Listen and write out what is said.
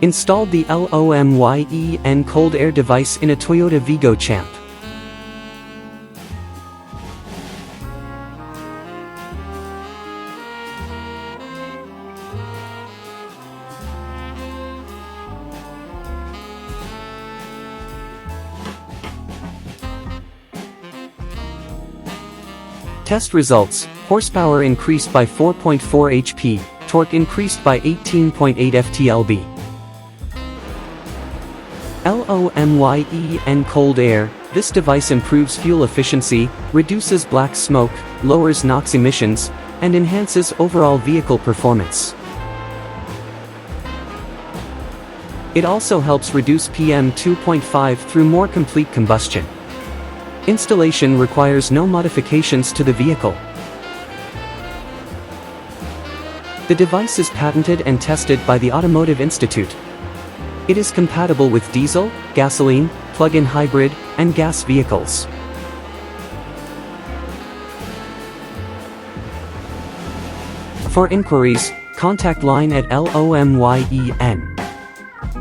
Installed the LOMYEN Cold Air device in a Toyota VIGO Champ. Test results: horsepower increased by 4.4 HP, torque increased by 18.8 ft-lb. LOMYEN Cold Air. This device improves fuel efficiency, reduces black smoke, lowers NOx emissions, and enhances overall vehicle performance. It also helps reduce PM 2.5 through more complete combustion. Installation requires no modifications to the vehicle. The device is patented and tested by the Automotive Institute. It is compatible with diesel, gasoline, plug-in hybrid, and gas vehicles. For inquiries, contact line at LOMYEN.